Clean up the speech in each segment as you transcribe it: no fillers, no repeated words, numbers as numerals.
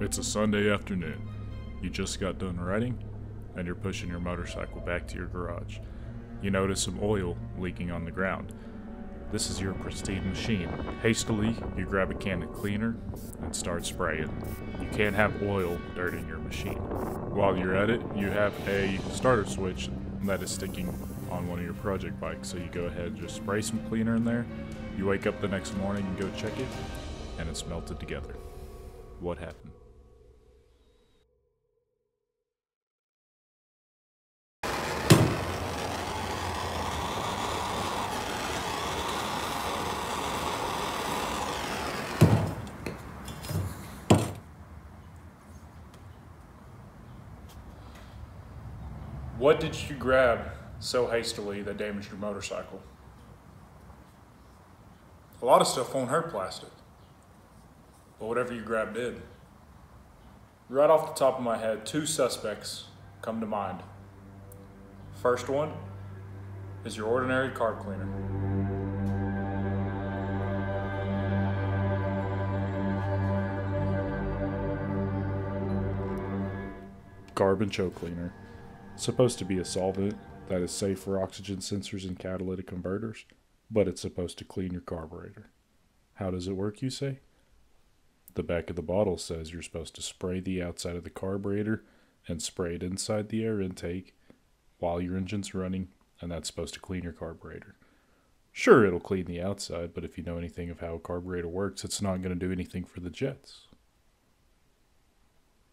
It's a Sunday afternoon. You just got done riding, and you're pushing your motorcycle back to your garage. You notice some oil leaking on the ground. This is your pristine machine. Hastily, you grab a can of cleaner and start spraying. You can't have oil dirting your machine. While you're at it, you have a starter switch that is sticking on one of your project bikes, so you go ahead and just spray some cleaner in there. You wake up the next morning and go check it, and it's melted together. What happened? What did you grab so hastily that damaged your motorcycle? A lot of stuff won't hurt plastic, but whatever you grabbed did. Right off the top of my head, two suspects come to mind. First one is your ordinary carb cleaner. Carb and choke cleaner. Supposed to be a solvent that is safe for oxygen sensors and catalytic converters, but it's supposed to clean your carburetor. How does it work, you say? The back of the bottle says you're supposed to spray the outside of the carburetor and spray it inside the air intake while your engine's running, and that's supposed to clean your carburetor. Sure, it'll clean the outside, but if you know anything of how a carburetor works, it's not going to do anything for the jets.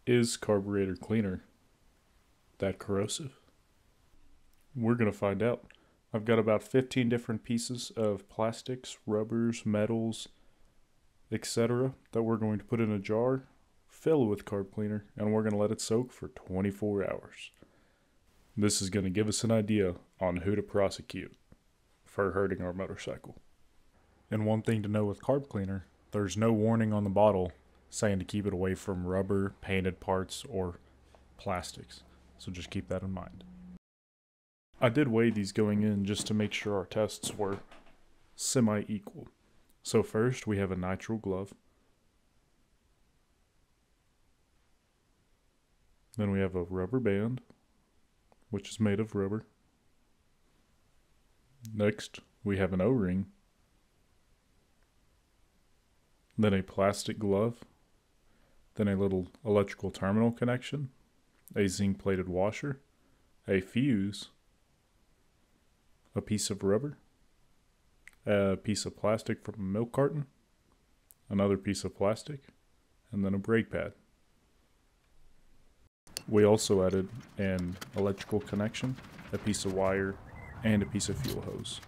Is carburetor cleaner that corrosive? We're going to find out. I've got about 15 different pieces of plastics, rubbers, metals, etc. that we're going to put in a jar, fill with carb cleaner, and we're going to let it soak for 24 hours. This is going to give us an idea on who to prosecute for hurting our motorcycle. And one thing to know with carb cleaner, there's no warning on the bottle saying to keep it away from rubber, painted parts, or plastics. So just keep that in mind. I did weigh these going in just to make sure our tests were semi-equal. So first we have a nitrile glove. Then we have a rubber band, which is made of rubber. Next we have an O-ring. Then a plastic glove. Then a little electrical terminal connection. A zinc-plated washer, a fuse, a piece of rubber, a piece of plastic from a milk carton, another piece of plastic, and then a brake pad. We also added an electrical connection, a piece of wire, and a piece of fuel hose.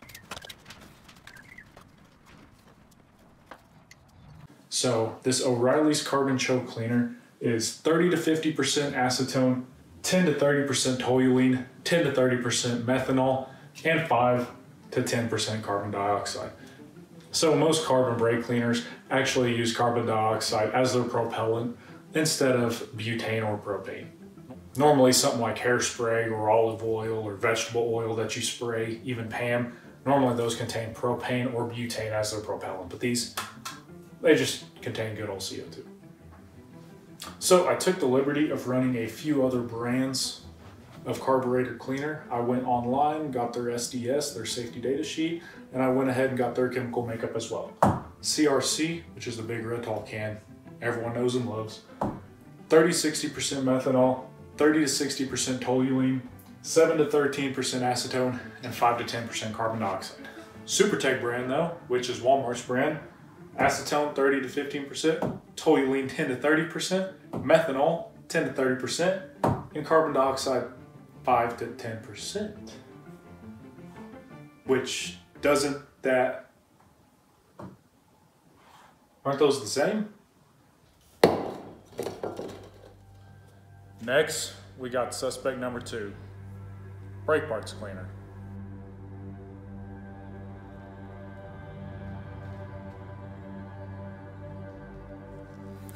So this O'Reilly's Carbon Choke Cleaner is 30 to 50% acetone, 10 to 30% toluene, 10 to 30% methanol, and 5 to 10% carbon dioxide. So most carbon brake cleaners actually use carbon dioxide as their propellant instead of butane or propane. Normally something like hairspray or olive oil or vegetable oil that you spray, even PAM, normally those contain propane or butane as their propellant, but these, they just contain good old CO2. So I took the liberty of running a few other brands of carburetor cleaner. I went online, got their SDS, their safety data sheet, and I went ahead and got their chemical makeup as well. CRC, which is the big red tall can, everyone knows and loves. 30-60% methanol, 30 to 60% toluene, 7 to 13% acetone, and 5 to 10% carbon dioxide. Supertech brand though, which is Walmart's brand, acetone 30 to 15%, toluene 10 to 30%, methanol 10 to 30%, and carbon dioxide 5 to 10%. Which doesn't that, aren't those the same? Next, we got suspect number 2, brake parts cleaner.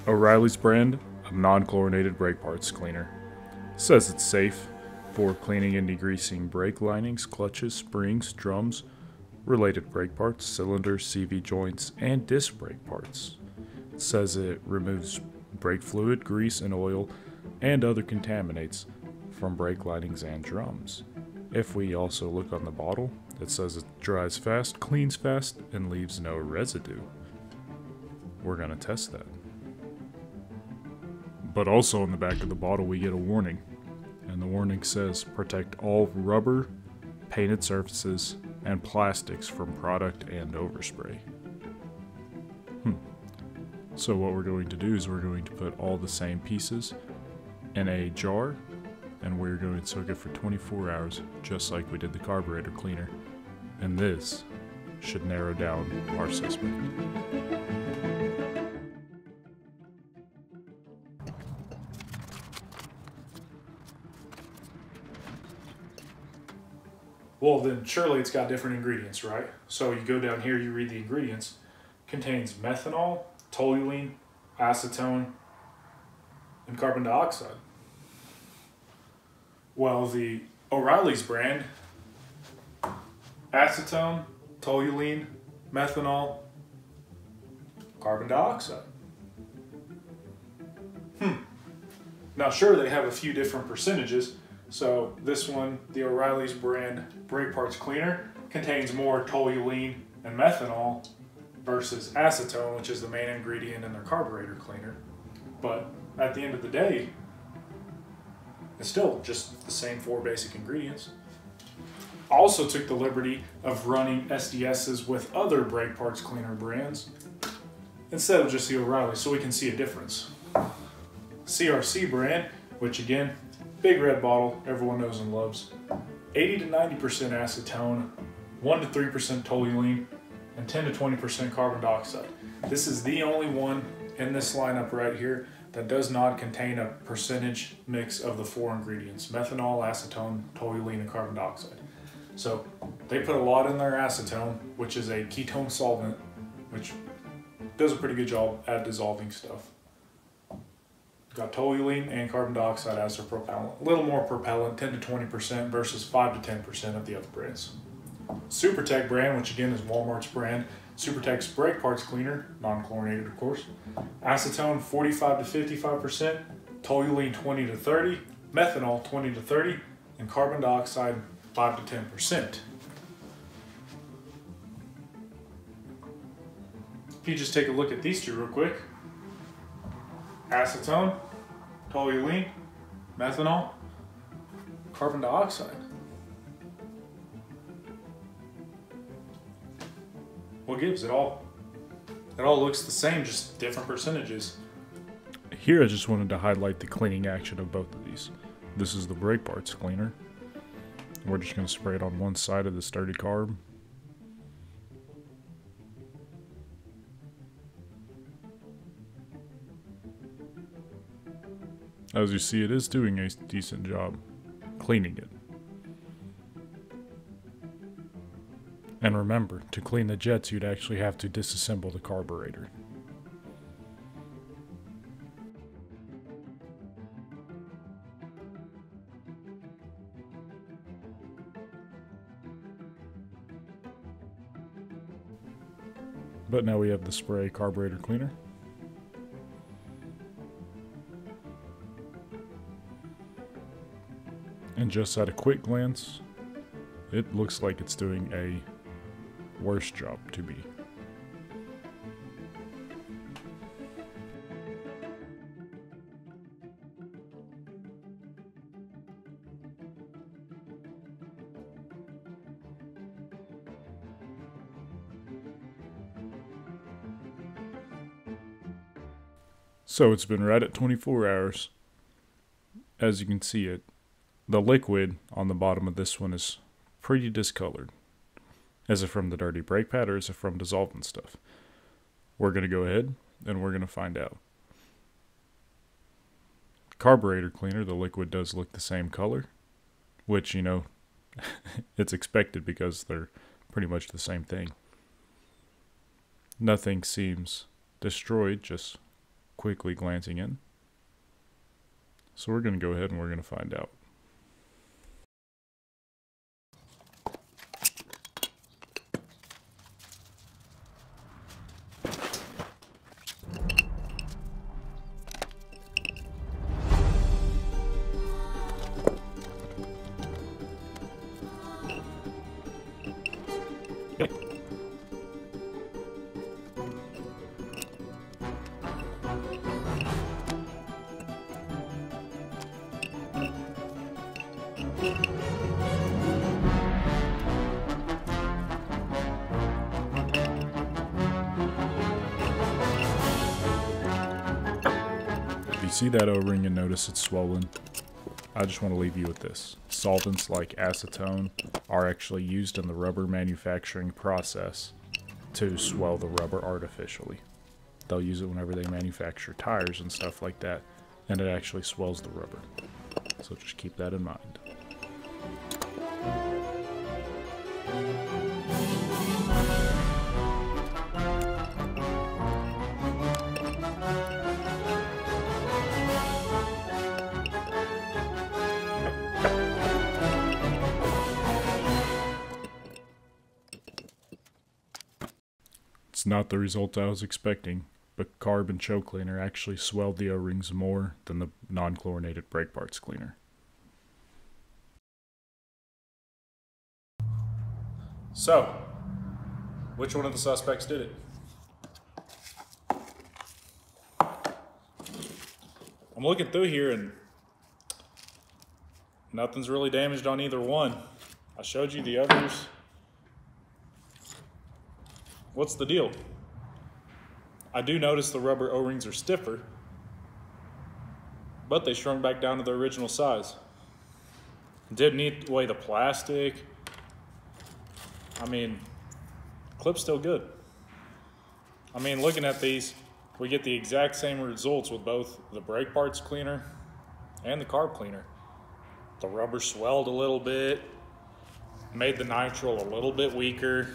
O'Reilly's brand of non-chlorinated brake parts cleaner. Says it's safe for cleaning and degreasing brake linings, clutches, springs, drums, related brake parts, cylinders, CV joints, and disc brake parts. It says it removes brake fluid, grease, and oil, and other contaminants from brake linings and drums. If we also look on the bottle, it says it dries fast, cleans fast, and leaves no residue. We're going to test that. But also on the back of the bottle we get a warning. And the warning says, protect all rubber, painted surfaces, and plastics from product and overspray. So what we're going to do is we're going to put all the same pieces in a jar, and we're going to soak it for 24 hours, just like we did the carburetor cleaner. And this should narrow down our suspect. Well, then surely it's got different ingredients, right? So you go down here, you read the ingredients. Contains methanol, toluene, acetone, and carbon dioxide. Well, the O'Reilly's brand, acetone, toluene, methanol, carbon dioxide. Now, sure, they have a few different percentages. So this one, the O'Reilly's brand brake parts cleaner, contains more toluene and methanol versus acetone, which is the main ingredient in their carburetor cleaner. But at the end of the day, it's still just the same 4 basic ingredients. Also took the liberty of running SDSs with other brake parts cleaner brands instead of just the O'Reilly, so we can see a difference. CRC brand, which again, big red bottle, everyone knows and loves. 80 to 90% acetone, 1 to 3% toluene, and 10 to 20% carbon dioxide. This is the only one in this lineup right here that does not contain a percentage mix of the 4 ingredients: methanol, acetone, toluene, and carbon dioxide. So they put a lot in their acetone, which is a ketone solvent, which does a pretty good job at dissolving stuff. Got toluene and carbon dioxide as their propellant. A little more propellant, 10 to 20% versus 5 to 10% of the other brands. SuperTech brand, which again is Walmart's brand, SuperTech's brake parts cleaner, non-chlorinated of course. Acetone 45 to 55%, toluene 20 to 30, methanol 20 to 30, and carbon dioxide 5 to 10%. If you just take a look at these two real quick, acetone, toluene, methanol, carbon dioxide. What gives? It all looks the same, just different percentages. Here I just wanted to highlight the cleaning action of both of these. This is the brake parts cleaner. We're just going to spray it on one side of the sturdy carb. As you see, it is doing a decent job cleaning it. And remember, to clean the jets, you'd actually have to disassemble the carburetor. But now we have the spray carburetor cleaner. And just at a quick glance, it looks like it's doing a worse job to me. So it's been right at 24 hours. As you can see, the liquid on the bottom of this one is pretty discolored. Is it from the dirty brake pad or is it from dissolving stuff? We're going to go ahead and we're going to find out. Carburetor cleaner, the liquid does look the same color, which, you know, it's expected because they're pretty much the same thing. Nothing seems destroyed, just quickly glancing in. So we're going to go ahead and we're going to find out. you see that O-ring and notice it's swollen, I just want to leave you with this. Solvents like acetone are actually used in the rubber manufacturing process to swell the rubber artificially. They'll use it whenever they manufacture tires and stuff like that, and it actually swells the rubber. So just keep that in mind. It's not the result I was expecting, but carb and choke cleaner actually swelled the O-rings more than the non-chlorinated brake parts cleaner. So, which one of the suspects did it? I'm looking through here and nothing's really damaged on either one. I showed you the others. What's the deal? I do notice the rubber O-rings are stiffer, but they shrunk back down to their original size. Didn't eat away the plastic. I mean, clip's still good. I mean, looking at these, we get the exact same results with both the brake parts cleaner and the carb cleaner. The rubber swelled a little bit, made the nitrile a little bit weaker.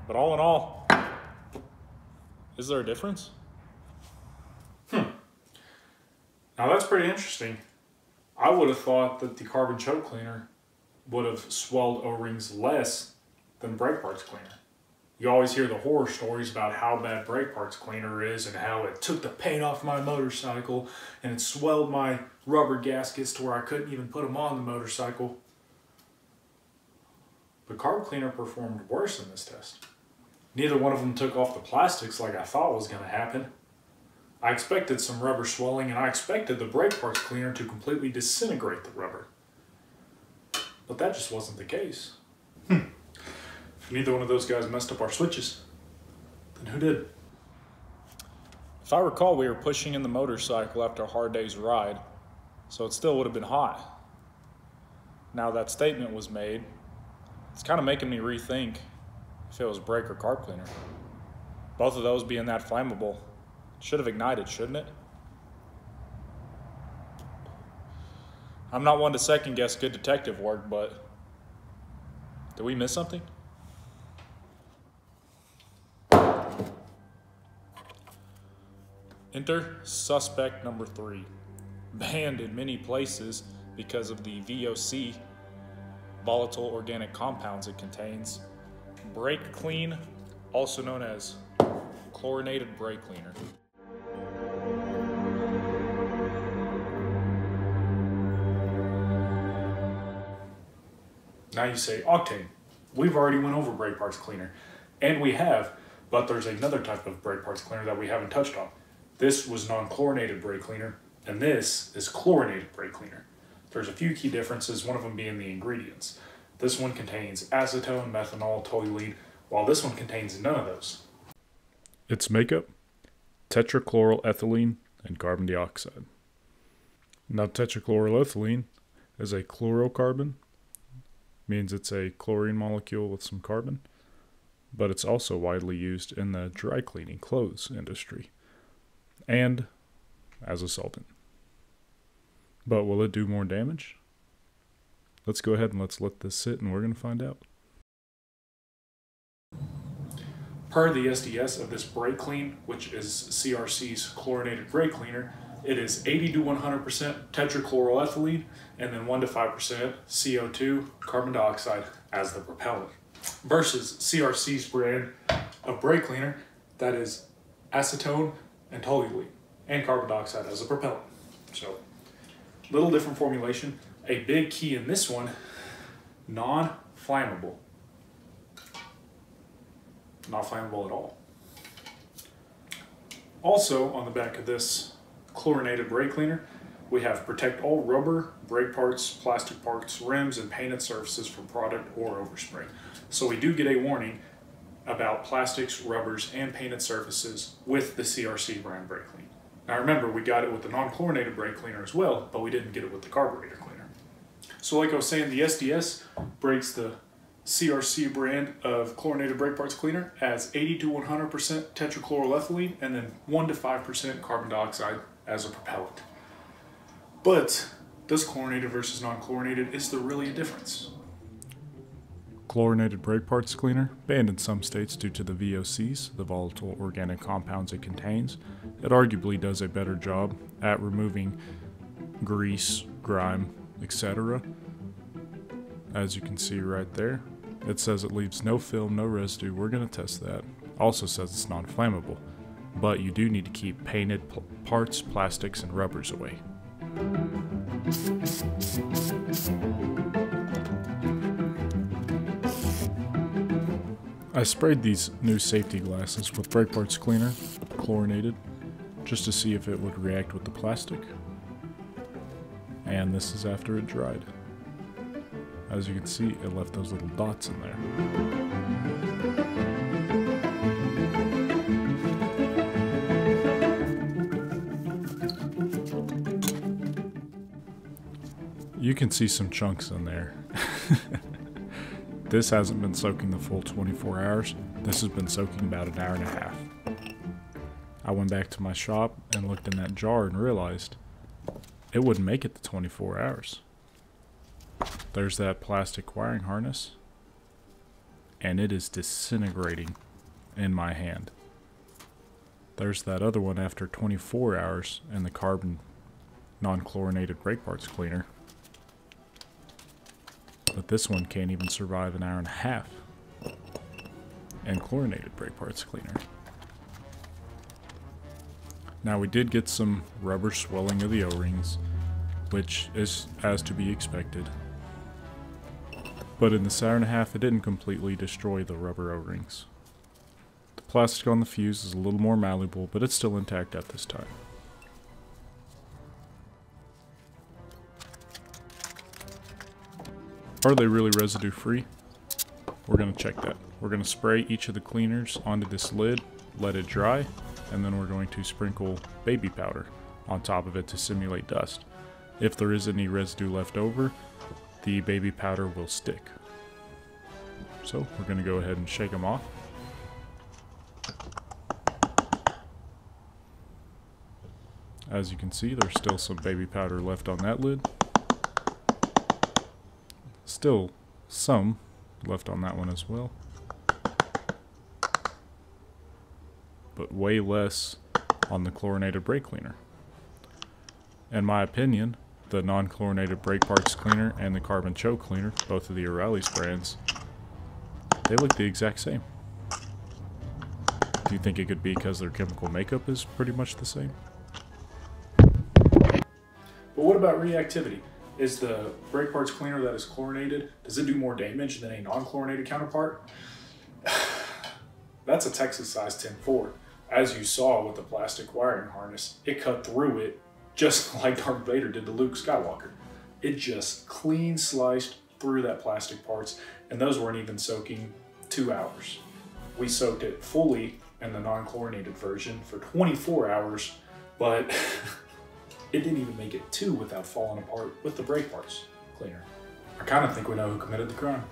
But all in all, is there a difference? Now that's pretty interesting. I would have thought that the carbon choke cleaner would have swelled O-rings less than brake parts cleaner. You always hear the horror stories about how bad brake parts cleaner is and how it took the paint off my motorcycle and it swelled my rubber gaskets to where I couldn't even put them on the motorcycle. But carb cleaner performed worse in this test. Neither one of them took off the plastics like I thought was going to happen. I expected some rubber swelling and I expected the brake parts cleaner to completely disintegrate the rubber. But that just wasn't the case. If neither one of those guys messed up our switches, then who did? If I recall, we were pushing in the motorcycle after a hard day's ride, so it still would have been hot. Now that statement was made, it's kind of making me rethink if it was brake or carb cleaner. Both of those being that flammable should have ignited, shouldn't it? I'm not one to second guess good detective work, but did we miss something? Enter suspect number 3, banned in many places because of the VOC, volatile organic compounds it contains. Brake clean, also known as chlorinated brake cleaner. Now you say, Octane, we've already went over brake parts cleaner. And we have, but there's another type of brake parts cleaner that we haven't touched on. This was non-chlorinated brake cleaner, and this is chlorinated brake cleaner. There's a few key differences, one of them being the ingredients. This one contains acetone, methanol, toluene, while this one contains none of those. Its makeup: tetrachloroethylene and carbon dioxide. Now, tetrachloroethylene is a chlorocarbon, means it's a chlorine molecule with some carbon, but it's also widely used in the dry cleaning clothes industry and as a solvent. But will it do more damage? Let's go ahead and let's let this sit and we're going to find out. Per the SDS of this brake clean, which is CRC's chlorinated brake cleaner, it is 80 to 100% tetrachloroethylene and then 1 to 5% CO2, carbon dioxide, as the propellant. Versus CRC's brand of brake cleaner that is acetone and toluene and carbon dioxide as a propellant. So, little different formulation. A big key in this one, non-flammable. Not flammable at all. Also, on the back of this chlorinated brake cleaner, we have protect all rubber, brake parts, plastic parts, rims, and painted surfaces from product or overspray. So we do get a warning about plastics, rubbers, and painted surfaces with the CRC brand brake clean. Now remember, we got it with the non-chlorinated brake cleaner as well, but we didn't get it with the carburetor cleaner. So like I was saying, the SDS breaks the CRC brand of chlorinated brake parts cleaner as 80 to 100% tetrachloroethylene and then 1 to 5% carbon dioxide as a propellant. But does chlorinated versus non-chlorinated, is there really a difference? Chlorinated brake parts cleaner, banned in some states due to the VOCs, the volatile organic compounds it contains. It arguably does a better job at removing grease, grime, etc. As you can see right there, it says it leaves no film, no residue. We're going to test that. Also says it's non-flammable, but you do need to keep painted parts, plastics, and rubbers away. I sprayed these new safety glasses with brake parts cleaner, chlorinated, just to see if it would react with the plastic. And this is after it dried. As you can see, it left those little dots in there. You can see some chunks in there. This hasn't been soaking the full 24 hours. This has been soaking about an hour and a half. I went back to my shop and looked in that jar and realized it wouldn't make it to 24 hours. There's that plastic wiring harness, and it is disintegrating in my hand. There's that other one after 24 hours and the carbon non-chlorinated brake parts cleaner. But this one can't even survive an hour and a half. And chlorinated brake parts cleaner. Now we did get some rubber swelling of the O-rings, which is as to be expected. But in this hour and a half, it didn't completely destroy the rubber O-rings. The plastic on the fuse is a little more malleable, but it's still intact at this time. Are they really residue free? We're going to check that. We're going to spray each of the cleaners onto this lid, let it dry, and then we're going to sprinkle baby powder on top of it to simulate dust. If there is any residue left over, the baby powder will stick. So we're going to go ahead and shake them off. As you can see, there's still some baby powder left on that lid. Still some left on that one as well, but way less on the chlorinated brake cleaner. In my opinion, the non-chlorinated brake parts cleaner and the carbon choke cleaner, both of the O'Reilly's brands, they look the exact same. Do you think it could be because their chemical makeup is pretty much the same? But what about reactivity? Is the brake parts cleaner that is chlorinated, does it do more damage than a non-chlorinated counterpart? That's a Texas size 10 Ford. As you saw with the plastic wiring harness, it cut through it just like Darth Vader did to Luke Skywalker. It just clean sliced through that plastic parts, and those weren't even soaking 2 hours. We soaked it fully in the non-chlorinated version for 24 hours, but it didn't even make it 2 without falling apart with the brake parts cleaner. I kind of think we know who committed the crime.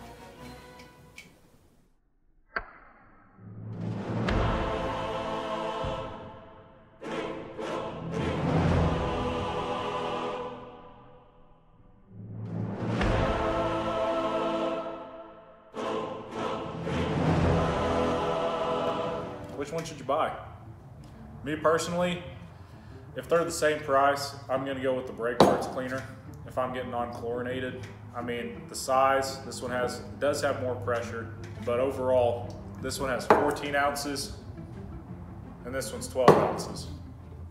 Which one should you buy? Me personally, if they're the same price, I'm gonna go with the brake parts cleaner. If I'm getting non-chlorinated, I mean, the size, this one does have more pressure, but overall, this one has 14 ounces and this one's 12 ounces.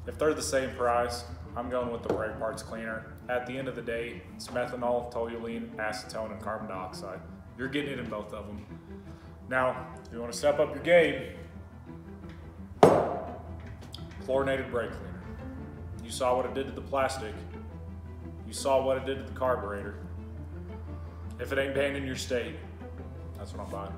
If they're the same price, I'm going with the brake parts cleaner. At the end of the day, it's methanol, toluene, acetone, and carbon dioxide. You're getting it in both of them. Now, if you wanna step up your game, chlorinated brake cleaner. You saw what it did to the plastic. You saw what it did to the carburetor. If it ain't banned in your state, that's what I'm buying.